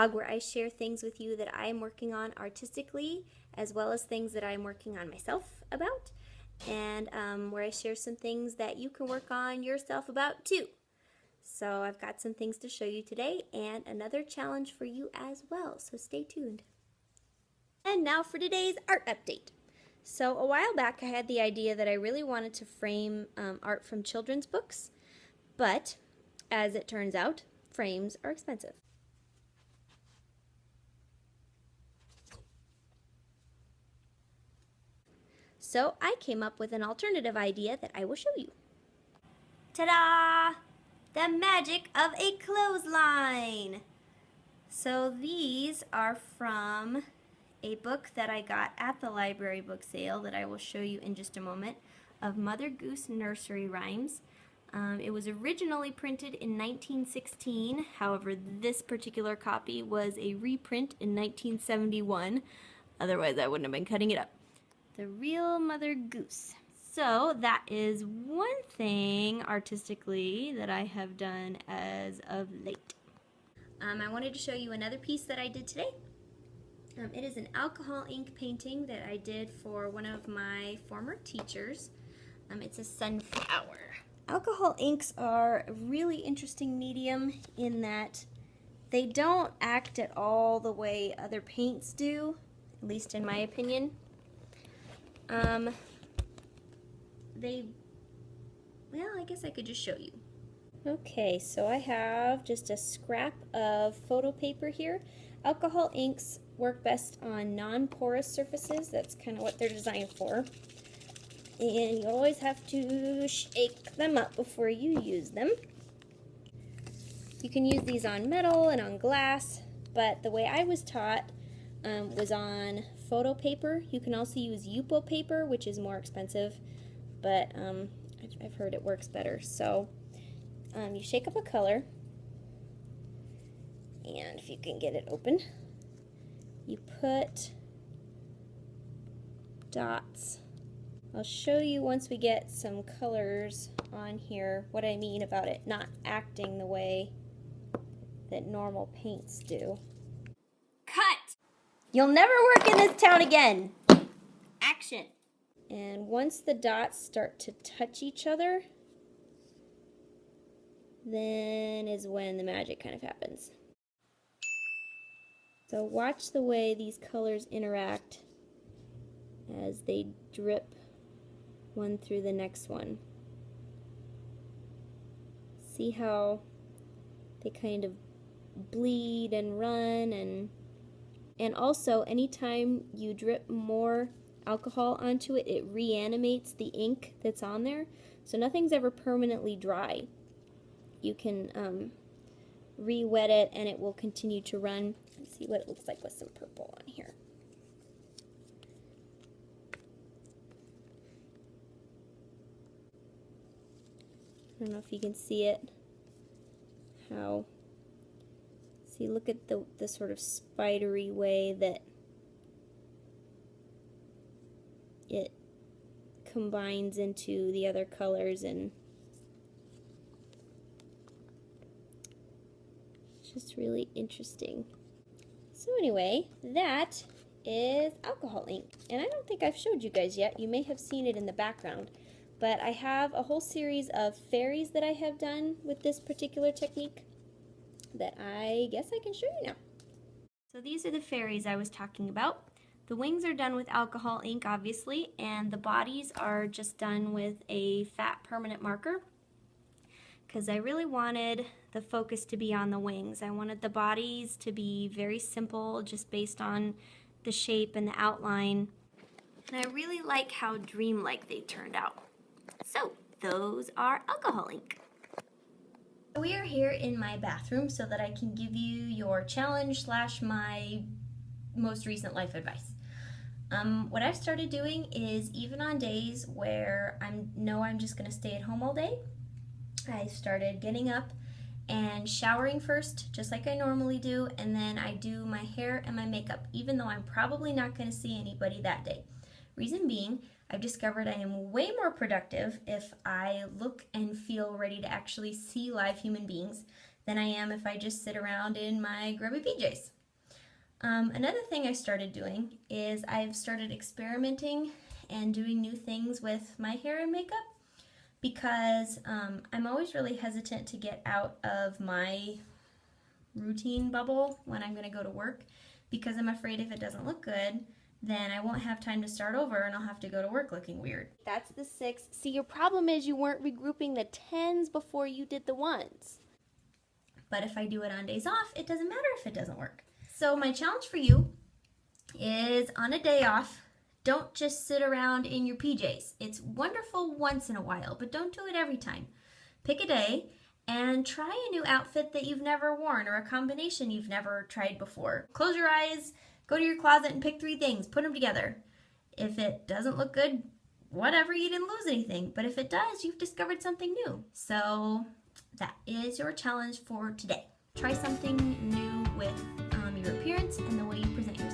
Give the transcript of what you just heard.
blog where I share things with you that I am working on artistically, as well as things that I'm working on myself about, and where I share some things that you can work on yourself about too. So I've got some things to show you today and another challenge for you as well, so stay tuned. And now for today's art update. So a while back I had the idea that I really wanted to frame art from children's books, but as it turns out, frames are expensive. So I came up with an alternative idea that I will show you. Ta-da! The magic of a clothesline! So these are from a book that I got at the library book sale that I will show you in just a moment, of Mother Goose nursery rhymes. It was originally printed in 1916, however this particular copy was a reprint in 1971, otherwise I wouldn't have been cutting it up. The real Mother Goose. So that is one thing artistically that I have done as of late. I wanted to show you another piece that I did today. It is an alcohol ink painting that I did for one of my former teachers. It's a sunflower. Alcohol inks are a really interesting medium in that they don't act at all the way other paints do, at least in my opinion. Well, I guess I could just show you. Okay, so I have just a scrap of photo paper here. Alcohol inks work best on non-porous surfaces. That's kind of what they're designed for. And you always have to shake them up before you use them. You can use these on metal and on glass, but the way I was taught was on photo paper. You can also use Yupo paper, which is more expensive, but I've heard it works better. So you shake up a color, and if you can get it open, you put dots. I'll show you once we get some colors on here what I mean about it not acting the way that normal paints do. Cut! You'll never work in this town again! Action! And once the dots start to touch each other, then is when the magic kind of happens. So watch the way these colors interact as they drip one through the next one. See how they kind of bleed and run, and also anytime you drip more alcohol onto it, it reanimates the ink that's on there, so nothing's ever permanently dry. You can re-wet it and it will continue to run. Let's see what it looks like with some purple on here. I don't know if you can see it. See, look at the sort of spidery way that it combines into the other colors, and it's just really interesting. So anyway, that is alcohol ink, and I don't think I've showed you guys yet. You may have seen it in the background, but I have a whole series of fairies that I have done with this particular technique that I guess I can show you now. So these are the fairies I was talking about. The wings are done with alcohol ink, obviously, and the bodies are just done with a fat permanent marker, because I really wanted the focus to be on the wings. I wanted the bodies to be very simple, just based on the shape and the outline. And I really like how dreamlike they turned out. So those are alcohol ink. We are here in my bathroom so that I can give you your challenge / my most recent life advice. What I've started doing is, even on days where I'm just going to stay at home all day, I started getting up and showering first, just like I normally do, and then I do my hair and my makeup, even though I'm probably not going to see anybody that day. Reason being, I've discovered I am way more productive if I look and feel ready to actually see live human beings than I am if I just sit around in my grubby PJs. Another thing I started doing is I've started experimenting and doing new things with my hair and makeup because I'm always really hesitant to get out of my routine bubble when I'm going to go to work because I'm afraid if it doesn't look good, then I won't have time to start over and I'll have to go to work looking weird. That's the 6. See, your problem is you weren't regrouping the 10s before you did the 1s. But if I do it on days off, it doesn't matter if it doesn't work. So my challenge for you is on a day off, don't just sit around in your PJs. It's wonderful once in a while, but don't do it every time. Pick a day and try a new outfit that you've never worn or a combination you've never tried before. Close your eyes, go to your closet and pick 3 things, put them together. If it doesn't look good, whatever, you didn't lose anything. But if it does, you've discovered something new. So that is your challenge for today. Try something new with your appearance and the way you present yourself.